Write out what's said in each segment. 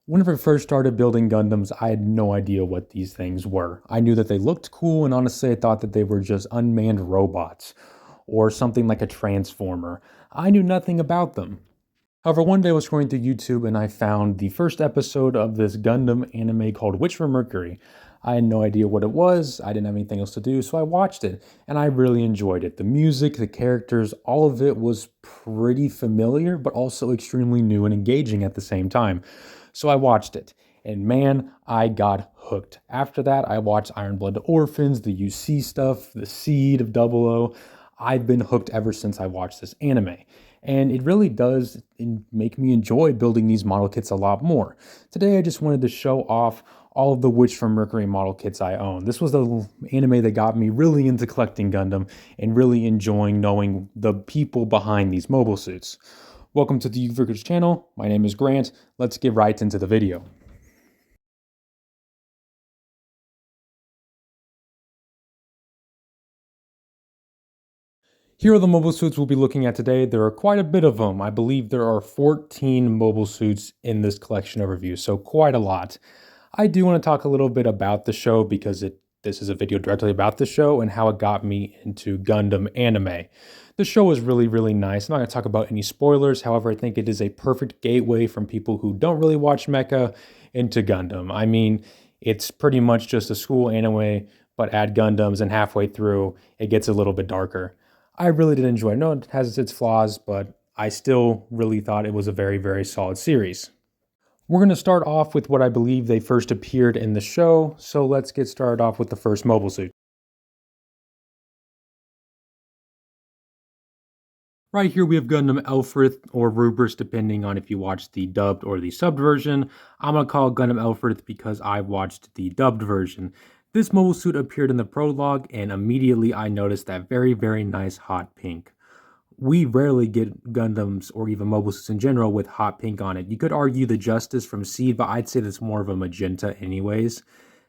Whenever I first started building Gundams, I had no idea what these things were. I knew that they looked cool, and honestly, I thought that they were just unmanned robots or something like a transformer. I knew nothing about them. However, one day I was scrolling through YouTube and I found the first episode of this Gundam anime called Witch from Mercury. I had no idea what it was, I didn't have anything else to do, so I watched it, and I really enjoyed it. The music, the characters, all of it was pretty familiar, but also extremely new and engaging at the same time. So I watched it, and man, I got hooked. After that, I watched Iron Blood Orphans, the UC stuff, the Seed of Double O. I've been hooked ever since I watched this anime. And it really does make me enjoy building these model kits a lot more. Today I just wanted to show off all of the Witch from Mercury model kits I own. This was the anime that got me really into collecting Gundam and really enjoying knowing the people behind these mobile suits. Welcome to the Uverkers channel. My name is Grant. Let's get right into the video. Here are the mobile suits we'll be looking at today. There are quite a bit of them. I believe there are 14 mobile suits in this collection overview, so quite a lot. I do want to talk a little bit about the show because this is a video directly about the show and how it got me into Gundam anime. The show is really, really nice. I'm not going to talk about any spoilers. However, I think it is a perfect gateway from people who don't really watch mecha into Gundam. I mean, it's pretty much just a school anime, but add Gundams, and halfway through, it gets a little bit darker. I really did enjoy it. I know it has its flaws, but I still really thought it was a very, very solid series. We're going to start off with what I believe they first appeared in the show, so let's get started off with the first mobile suit. Right here we have Gundam Alfred, or Rubrus, depending on if you watch the dubbed or the subbed version. I'm going to call it Gundam Alfred because I watched the dubbed version. This mobile suit appeared in the prologue, and immediately I noticed that very, very nice hot pink. We rarely get Gundams, or even mobile suits in general, with hot pink on it. You could argue the Justice from Seed, but I'd say that's more of a magenta anyways.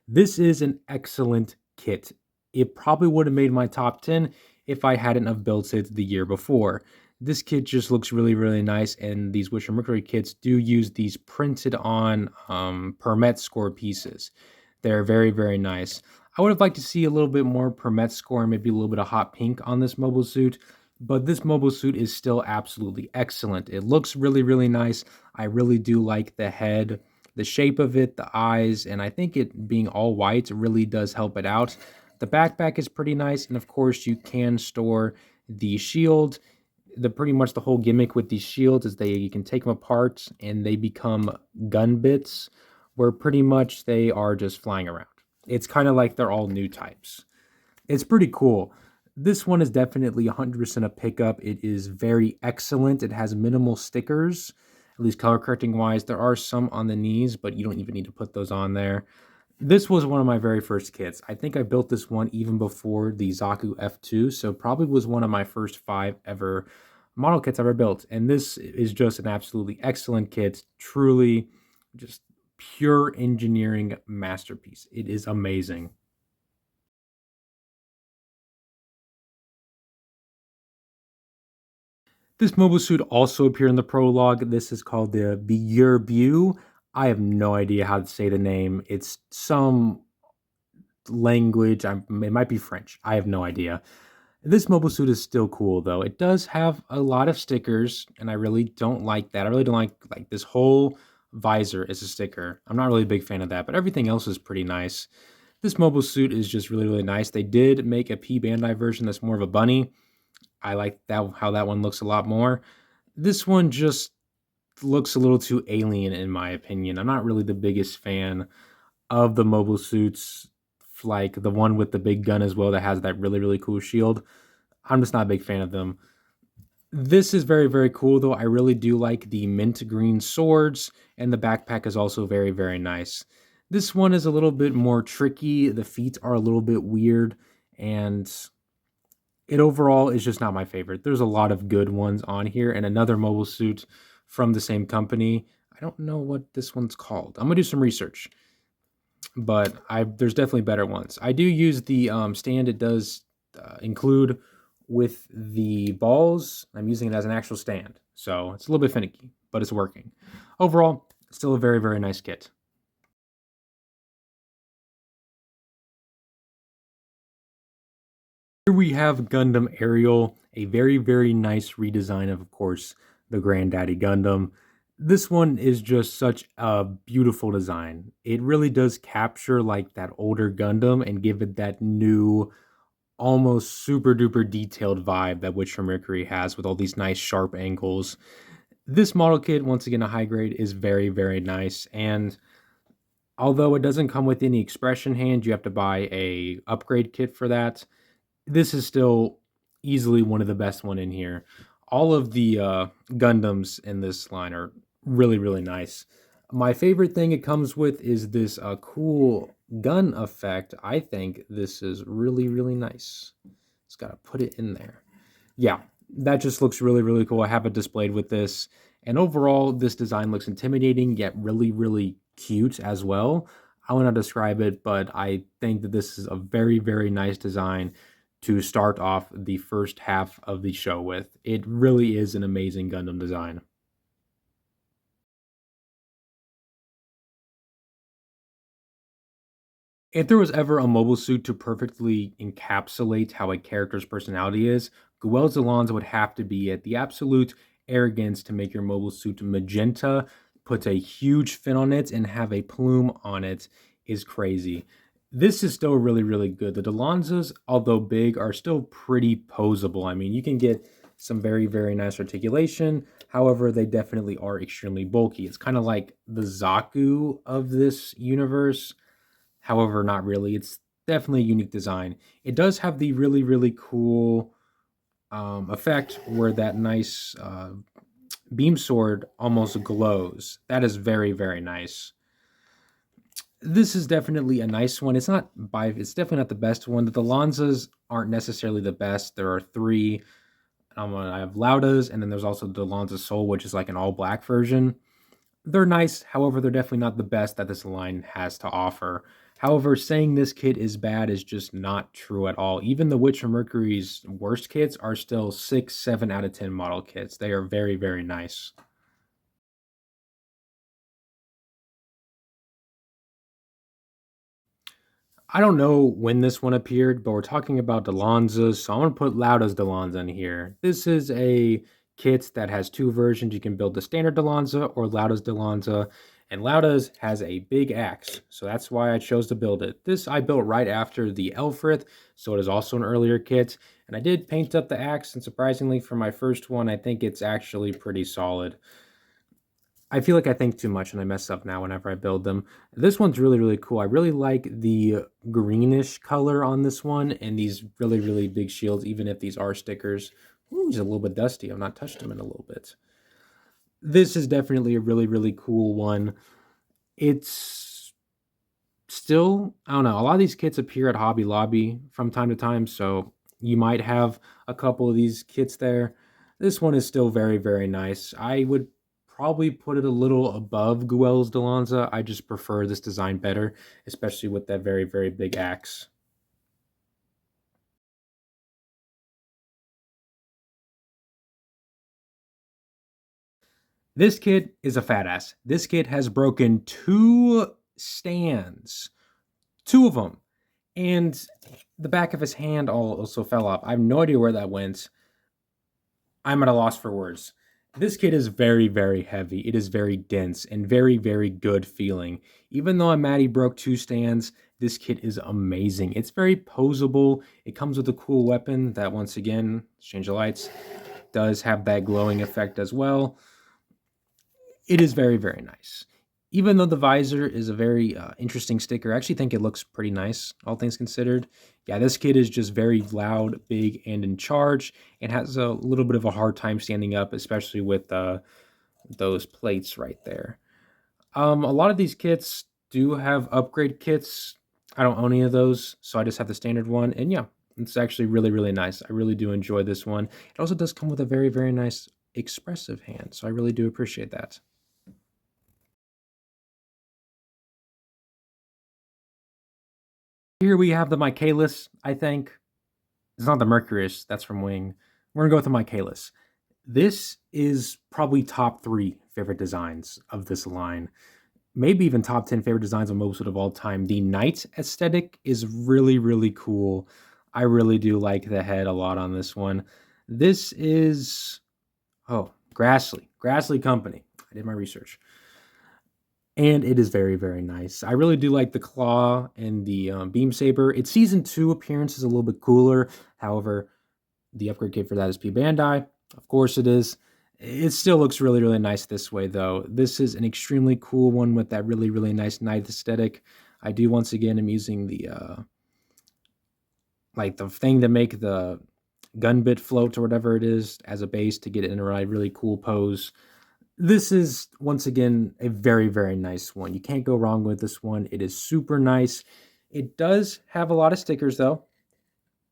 This is an excellent kit. It probably would have made my top 10 if I hadn't have built it the year before. This kit just looks really, really nice, and these Witch from Mercury kits do use these printed on Permet score pieces. They're very, very nice. I would have liked to see a little bit more Permet score and maybe a little bit of hot pink on this mobile suit, but this mobile suit is still absolutely excellent. It looks really, really nice. I really do like the head, the shape of it, the eyes, and I think it being all white really does help it out. The backpack is pretty nice, and of course you can store the shield. Pretty much the whole gimmick with these shields is you can take them apart and they become gun bits, where pretty much they are just flying around. It's kind of like they're all new types. It's pretty cool. This one is definitely 100% a pickup. It is very excellent. It has minimal stickers, at least color correcting wise. There are some on the knees, but you don't even need to put those on there. This was one of my very first kits. I think I built this one even before the Zaku F2, so probably was one of my first 5 ever model kits I ever built. And this is just an absolutely excellent kit. Truly just pure engineering masterpiece. It is amazing. This mobile suit also appeared in the prologue. This is called the Biyurbu. I have no idea how to say the name. It's some language. It might be French. I have no idea. This mobile suit is still cool though. It does have a lot of stickers, and I really don't like that. I really don't like this whole visor is a sticker. I'm not really a big fan of that, but everything else is pretty nice. This mobile suit is just really, really nice. They did make a P Bandai version that's more of a bunny. I like that how that one looks a lot more. This one just looks a little too alien in my opinion. I'm not really the biggest fan of the mobile suits, like the one with the big gun as well that has that really, really cool shield. I'm just not a big fan of them. This is very, very cool though. I really do like the mint green swords, and the backpack is also very, very nice. This one is a little bit more tricky. The feet are a little bit weird, and it overall is just not my favorite. There's a lot of good ones on here, and another mobile suit from the same company. I don't know what this one's called. I'm gonna do some research, but there's definitely better ones. I do use the stand. It does include with the balls. I'm using it as an actual stand, so it's a little bit finicky, but it's working. Overall, Still a very, very nice kit. Here we have Gundam Ariel, a very, very nice redesign of course, the Granddaddy Gundam. This one is just such a beautiful design. It really does capture like that older Gundam and give it that new, almost super duper detailed vibe that Witcher Mercury has with all these nice sharp angles. This model kit, once again, a high grade, is very, very nice. And although it doesn't come with any expression hand, you have to buy a upgrade kit for that. This is still easily one of the best one in here. All of the Gundams in this line are really, really nice. My favorite thing it comes with is this cool gun effect. I think this is really, really nice. Just gotta put it in there. Yeah, that just looks really, really cool. I have it displayed with this. And overall, this design looks intimidating, yet really, really cute as well. I want to describe it, but I think that this is a very, very nice design to start off the first half of the show with. It really is an amazing Gundam design. If there was ever a mobile suit to perfectly encapsulate how a character's personality is, Guel's Alonso would have to be it. The absolute arrogance to make your mobile suit magenta, put a huge fin on it, and have a plume on it is crazy. This is still really, really good. The Delonzas, although big, are still pretty posable. I mean, you can get some very, very nice articulation. However, they definitely are extremely bulky. It's kind of like the Zaku of this universe. However, not really. It's definitely a unique design. It does have the really, really cool effect where that nice beam sword almost glows. That is very, very nice. This is definitely a nice one. It's definitely not the best one. The Lanzas aren't necessarily the best. There are three. I have Laudas, and then there's also the Lanza Soul, which is like an all black version. They're nice, however, they're definitely not the best that this line has to offer. However, saying this kit is bad is just not true at all. Even the Witcher Mercury's worst kits are still 6, 7 out of 10 model kits. They are very, very nice. I don't know when this one appeared, but we're talking about Delonzas, so I'm going to put Lauda's Delonza in here. This is a kit that has two versions. You can build the standard Delonza or Lauda's Delonza, and Lauda's has a big axe, so that's why I chose to build it. This I built right after the Elfrith, so it is also an earlier kit, and I did paint up the axe, and surprisingly for my first one, I think it's actually pretty solid. I feel like I think too much and I mess up now whenever I build them. This one's really, really cool. I really like the greenish color on this one and these really, really big shields, even if these are stickers. Ooh, he's a little bit dusty. I've not touched him in a little bit. This is definitely a really, really cool one. It's still, I don't know, a lot of these kits appear at Hobby Lobby from time to time, so you might have a couple of these kits there. This one is still very, very nice. I would probably put it a little above Guel's Delonza. I just prefer this design better, especially with that very, very big axe. This kid is a fat ass. This kid has broken two stands, two of them, and the back of his hand also fell off. I have no idea where that went. I'm at a loss for words. This kit is very, very heavy. It is very dense and very, very good feeling. Even though I'm mad he broke two stands, this kit is amazing. It's very posable. It comes with a cool weapon that, once again, let's change the lights, does have that glowing effect as well. It is very, very nice. Even though the visor is a very interesting sticker, I actually think it looks pretty nice, all things considered. Yeah, this kid is just very loud, big, and in charge. It has a little bit of a hard time standing up, especially with those plates right there. A lot of these kits do have upgrade kits. I don't own any of those, so I just have the standard one. And yeah, it's actually really, really nice. I really do enjoy this one. It also does come with a very, very nice expressive hand, so I really do appreciate that. Here we have the Michaelis, I think. It's not the Mercurius, that's from Wing. We're gonna go with the Michaelis. This is probably top 3 favorite designs of this line, maybe even top 10 favorite designs of mobile suit of all time. The knight aesthetic is really, really cool. I really do like the head a lot on this one. This is, oh, Grassley Company. I did my research. And it is very, very nice. I really do like the claw and the beam saber. Its season 2 appearance is a little bit cooler. However, the upgrade kit for that is P Bandai. Of course it is. It still looks really, really nice this way, though. This is an extremely cool one with that really, really nice knight aesthetic. I do, once again, am using the, like the thing to make the gun bit float or whatever it is as a base to get it in a really cool pose. This is, once again, a very, very nice one. You can't go wrong with this one. It is super nice. It does have a lot of stickers, though.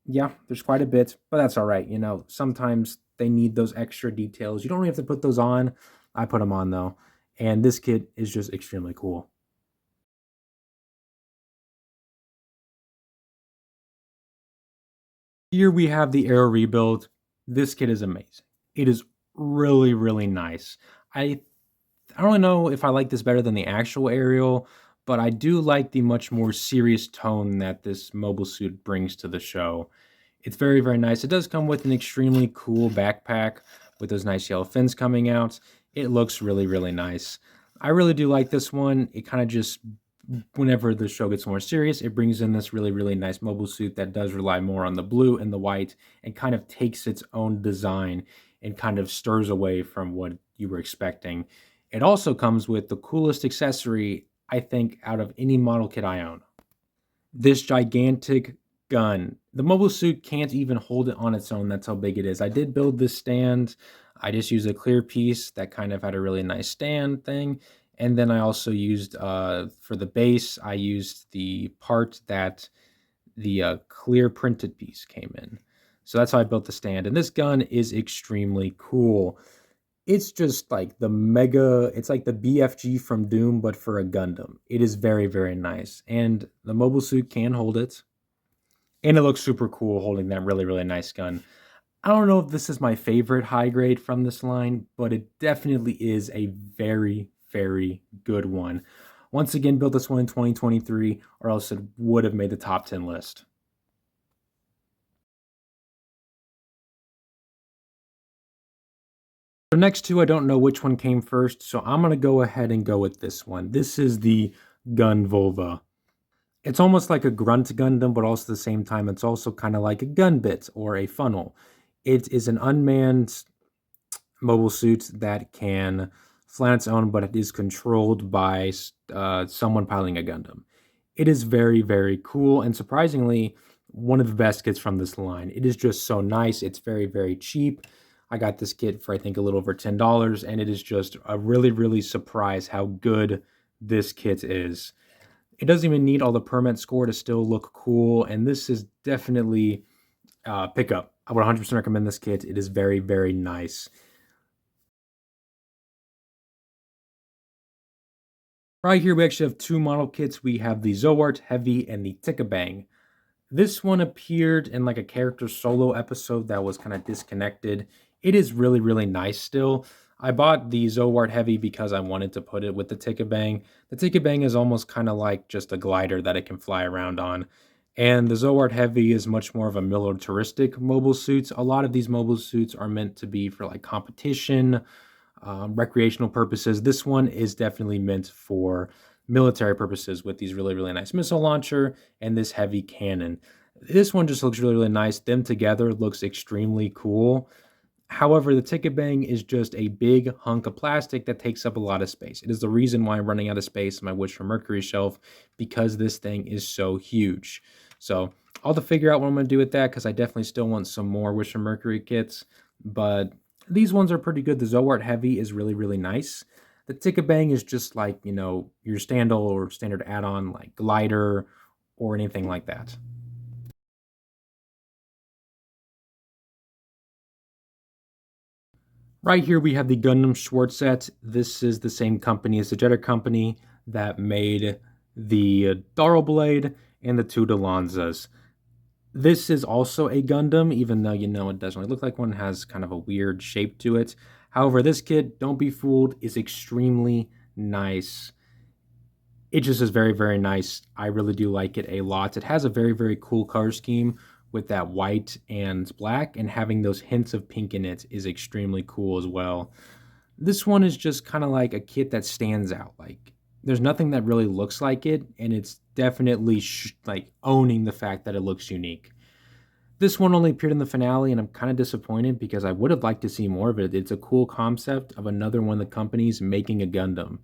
Yeah, there's quite a bit, but that's all right. You know, sometimes they need those extra details. You don't really have to put those on. I put them on, though. And this kit is just extremely cool. Here we have the Aero Rebuild. This kit is amazing. It is really, really nice. I don't know if I like this better than the actual Aerial, but I do like the much more serious tone that this mobile suit brings to the show. It's very, very nice. It does come with an extremely cool backpack with those nice yellow fins coming out. It looks really, really nice. I really do like this one. It kind of just, whenever the show gets more serious, it brings in this really, really nice mobile suit that does rely more on the blue and the white and kind of takes its own design and kind of stirs away from what you were expecting. It also comes with the coolest accessory, I think, out of any model kit I own. This gigantic gun. The mobile suit can't even hold it on its own. That's how big it is. I did build this stand. I just used a clear piece that kind of had a really nice stand thing. And then I also used, for the base, I used the part that the clear printed piece came in. So that's how I built the stand. And this gun is extremely cool. It's just like the mega, it's like the BFG from Doom, but for a Gundam. It is very, very nice. And the mobile suit can hold it. And it looks super cool holding that really, really nice gun. I don't know if this is my favorite high grade from this line, but it definitely is a very, very good one. Once again, built this one in 2023, or else it would have made the top 10 list. The next two, I don't know which one came first, so I'm going to go ahead and go with this one. This is the Gun Volva. It's almost like a grunt Gundam, but also at the same time, it's also kind of like a gun bit or a funnel. It is an unmanned mobile suit that can fly on its own, but it is controlled by someone piloting a Gundam. It is very, very cool, and surprisingly, one of the best kits from this line. It is just so nice. It's very, very cheap. I got this kit for, I think, a little over $10, and it is just a really, really surprise how good this kit is. It doesn't even need all the permit score to still look cool, and this is definitely pick up. I would 100% recommend this kit. It is very, very nice. Right here, we actually have two model kits. We have the Zoart Heavy and the Tickabang. This one appeared in like a character solo episode that was kind of disconnected. It is really, really nice still. I bought the Zoart Heavy because I wanted to put it with the Tickabang. The Tickabang is almost kind of like just a glider that it can fly around on. And the Zoart Heavy is much more of a militaristic mobile suit. A lot of these mobile suits are meant to be for like competition, recreational purposes. This one is definitely meant for military purposes with these really, really nice missile launcher and this heavy cannon. This one just looks really, really nice. Them together looks extremely cool. However, the Tickabang is just a big hunk of plastic that takes up a lot of space. It is the reason why I'm running out of space in my Wish for Mercury shelf, because this thing is so huge. So I'll have to figure out what I'm going to do with that, because I definitely still want some more Wish for Mercury kits. But these ones are pretty good. The Zoart Heavy is really, really nice. The Tickabang is just like, you know, your standard or standard add-on like glider or anything like that. Right here we have the Gundam Schwarz Set. This is the same company as the Jetter company that made the Darl Blade and the two Delonzas. This is also a Gundam, even though it doesn't really look like one. It has kind of a weird shape to it. However, this kit, don't be fooled, is extremely nice. It just is very, very nice. I really do like it a lot. It has a very, very cool color scheme with that white and black, and having those hints of pink in it is extremely cool as well. This one is just kind of like a kit that stands out. Like, there's nothing that really looks like it, and it's definitely like owning the fact that it looks unique. This one only appeared in the finale, and I'm kind of disappointed because I would have liked to see more of it. It's a cool concept of another one of the companies making a Gundam.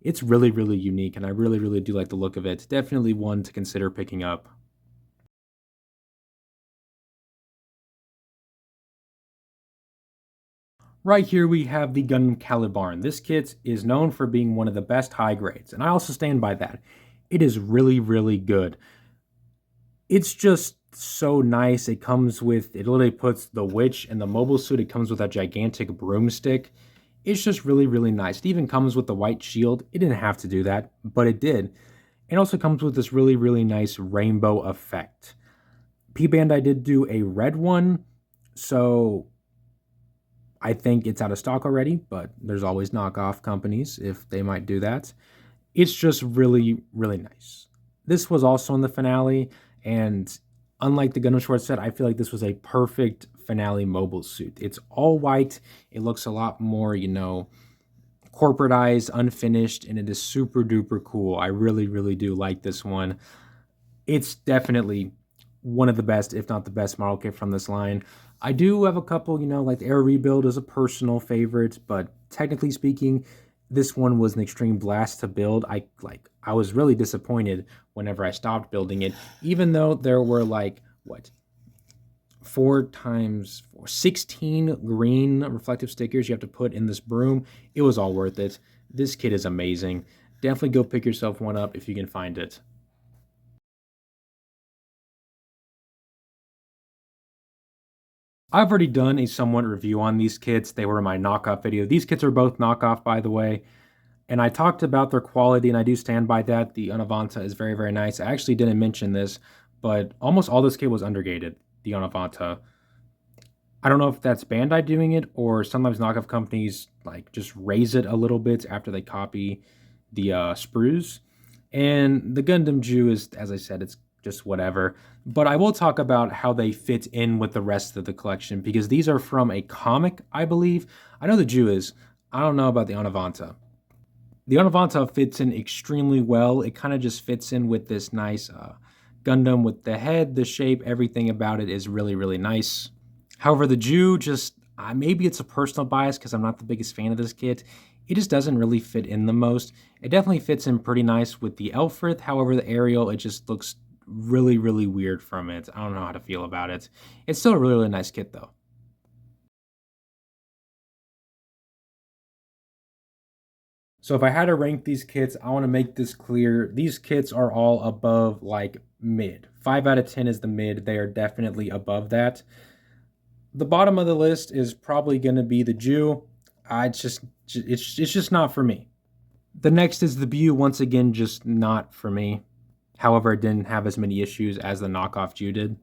It's really, really unique, and I really, really do like the look of it. Definitely one to consider picking up. Right here we have the Gundam Calibar, and this kit is known for being one of the best high grades, and I also stand by that. It is really, really good. It's just so nice. It literally puts the witch in the mobile suit. It comes with a gigantic broomstick. It's just really, really nice. It even comes with the white shield. It didn't have to do that, but it did. It also comes with this really, really nice rainbow effect. P-Bandai did do a red one, so I think it's out of stock already, but there's always knockoff companies if they might do that. It's just really, really nice. This was also in the finale, and unlike the Gundam Schwarz set, I feel like this was a perfect finale mobile suit. It's all white. It looks a lot more, corporatized, unfinished, and it is super duper cool. I really, really do like this one. It's definitely one of the best, if not the best model kit from this line. I do have a couple, like the Air Rebuild is a personal favorite, but technically speaking, this one was an extreme blast to build. I was really disappointed whenever I stopped building it, even though there were like what 16 green reflective stickers you have to put in this broom. It was all worth it. This kit is amazing. Definitely go pick yourself one up if you can find it. I've already done a somewhat review on these kits. They were in my knockoff video. These kits are both knockoff, by the way. And I talked about their quality, and I do stand by that. The Anavanta is very, very nice. I actually didn't mention this, but almost all this kit was undergated, the Anavanta. I don't know if that's Bandai doing it, or sometimes knockoff companies like just raise it a little bit after they copy the sprues. And the Gundam Jew is, as I said, it's just whatever. But I will talk about how they fit in with the rest of the collection, because these are from a comic, I believe. I know the Jew is. I don't know about the Anavanta. The Anavanta fits in extremely well. It kind of just fits in with this nice Gundam with the head, the shape, everything about it is really, really nice. However, the Jew just, maybe it's a personal bias because I'm not the biggest fan of this kit. It just doesn't really fit in the most. It definitely fits in pretty nice with the Elfrith. However, the Ariel, it just looks really, really weird from it. I don't know how to feel about it. It's still a really, really nice kit though. So if I had to rank these kits, I want to make this clear. These kits are all above like mid. 5 out of 10 is the mid. They are definitely above that. The bottom of the list is probably going to be the Jew. It's just not for me. The next is the Bu. Once again, just not for me. However, it didn't have as many issues as the knockoff Jew did.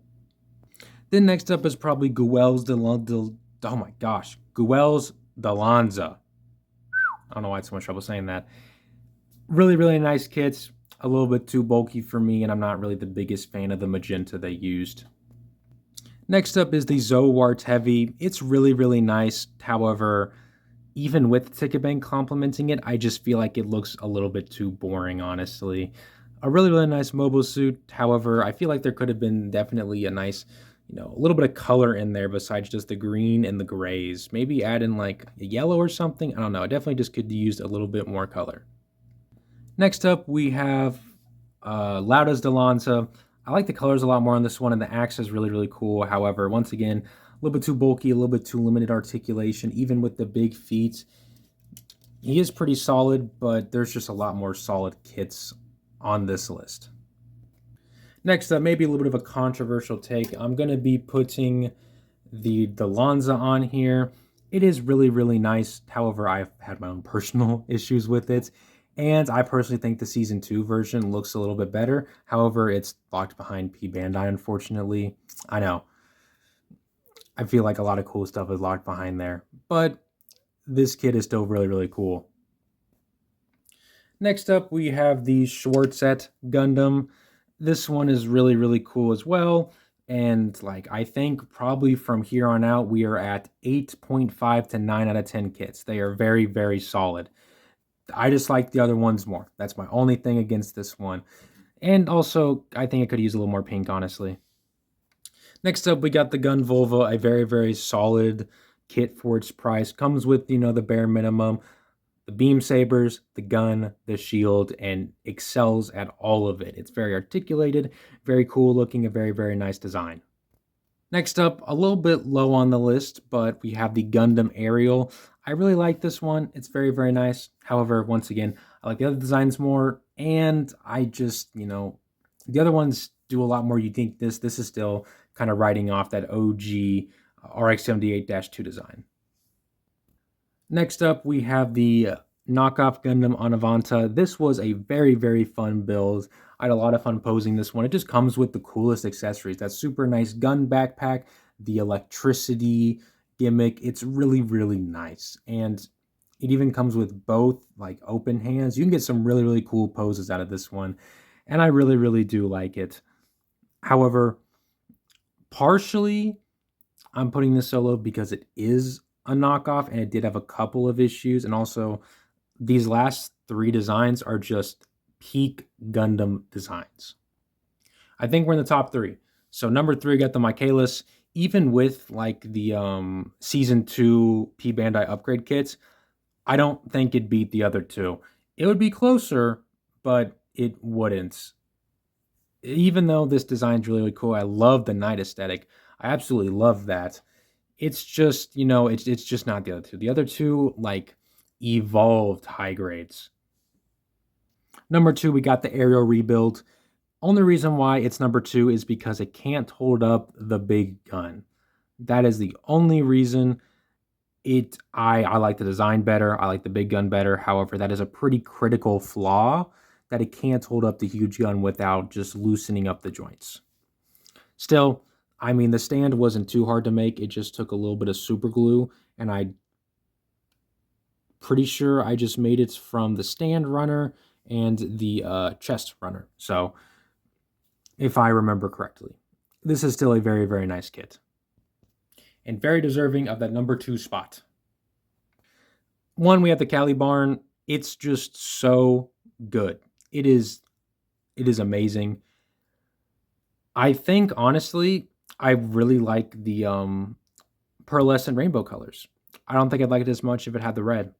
Then next up is probably oh my gosh, Guel's Delonza. I don't know why I had so much trouble saying that. Really, really nice kits. A little bit too bulky for me, and I'm not really the biggest fan of the magenta they used. Next up is the Zowart Heavy. It's really, really nice. However, even with Ticket Bank complimenting it, I just feel like it looks a little bit too boring, honestly. A really, really nice mobile suit. However, I feel like there could have been definitely a nice, a little bit of color in there besides just the green and the grays. Maybe add in like a yellow or something. I don't know. I definitely just could use a little bit more color. Next up, we have Lauda's Delonza. I like the colors a lot more on this one, and the axe is really, really cool. However, once again, a little bit too bulky, a little bit too limited articulation, even with the big feet. He is pretty solid, but there's just a lot more solid kits on this list. Next up, maybe a little bit of a controversial take. I'm going to be putting the Delonza on here. It is really, really nice. However, I've had my own personal issues with it. And I personally think the Season 2 version looks a little bit better. However, it's locked behind P Bandai, unfortunately. I know. I feel like a lot of cool stuff is locked behind there. But this kit is still really, really cool. Next up, we have the Schwarz Set Gundam. This one is really, really cool as well. And like, I think probably from here on out, we are at 8.5 to 9 out of 10 kits. They are very, very solid. I just like the other ones more. That's my only thing against this one. And also, I think it could use a little more pink, honestly. Next up, we got the Gun Volva, a very, very solid kit for its price. Comes with, the bare minimum, the beam sabers, the gun, the shield, and excels at all of it. It's very articulated, very cool looking, a very, very nice design. Next up, a little bit low on the list, but we have the Gundam Aerial. I really like this one. It's very, very nice. However, once again, I like the other designs more, and I just, the other ones do a lot more. You think this is still kind of riding off that OG RX-78-2 design. Next up, we have the knockoff Gundam Anant. This was a very, very fun build. I had a lot of fun posing this one. It just comes with the coolest accessories. That super nice gun backpack, the electricity gimmick. It's really, really nice. And it even comes with both like open hands. You can get some really, really cool poses out of this one. And I really, really do like it. However, partially, I'm putting this solo because it is a knockoff and it did have a couple of issues. And also, these last 3 designs are just peak Gundam designs. I think we're in the top 3. So number 3 got the Michaelis. Even with like the Season 2 P Bandai upgrade kits, I don't think it beat the other 2. It would be closer, but it wouldn't. Even though this design is really, really cool, I love the night aesthetic. I absolutely love that. It's just, it's just not the other 2. The other 2, like, evolved high grades. Number 2, we got the Aerial Rebuild. Only reason why it's number 2 is because it can't hold up the big gun. That is the only reason. I like the design better. I like the big gun better. However, that is a pretty critical flaw, that it can't hold up the huge gun without just loosening up the joints. Still, I mean, the stand wasn't too hard to make. It just took a little bit of super glue, and I'm pretty sure I just made it from the stand runner and the chest runner. So, if I remember correctly, this is still a very, very nice kit. And very deserving of that number 2 spot. 1, we have the Calibar. It's just so good. It is amazing. I think, honestly, I really like the pearlescent rainbow colors. I don't think I'd like it as much if it had the red.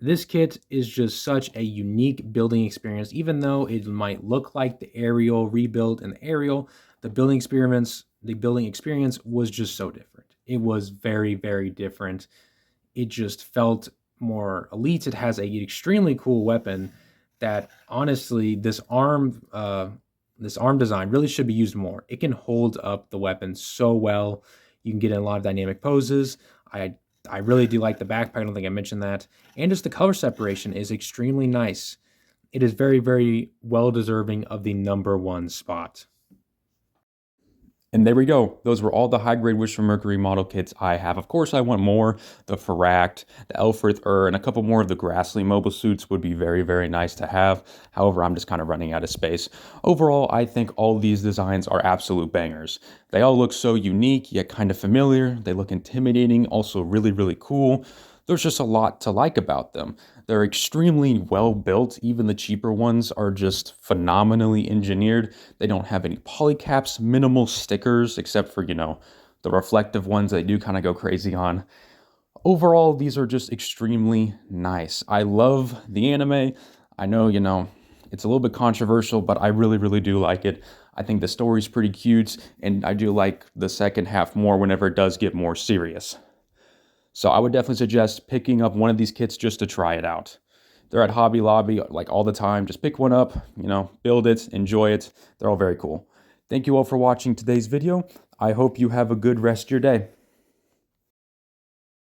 This kit is just such a unique building experience. Even though it might look like the Aerial Rebuild and the Aerial, the building experience was just so different. It was very, very different. It just felt more elite. It has an extremely cool weapon that, honestly, this arm design really should be used more. It can hold up the weapon so well. You can get in a lot of dynamic poses. I really do like the backpack. I don't think I mentioned that. And just the color separation is extremely nice. It is very, very well deserving of the number 1 spot. And there we go. Those were all the high-grade Wish from Mercury model kits I have. Of course, I want more. The Farract, the Elfrith and a couple more of the Grassley mobile suits would be very, very nice to have. However, I'm just kind of running out of space. Overall, I think all these designs are absolute bangers. They all look so unique, yet kind of familiar. They look intimidating, also really, really cool. There's just a lot to like about them. They're extremely well built. Even the cheaper ones are just phenomenally engineered. They don't have any polycaps, minimal stickers, except for, the reflective ones they do kind of go crazy on. Overall, these are just extremely nice. I love the anime. I know, it's a little bit controversial, but I really, really do like it. I think the story's pretty cute, and I do like the second half more whenever it does get more serious. So I would definitely suggest picking up one of these kits just to try it out. They're at Hobby Lobby like all the time. Just pick one up, build it, enjoy it. They're all very cool. Thank you all for watching today's video. I hope you have a good rest of your day.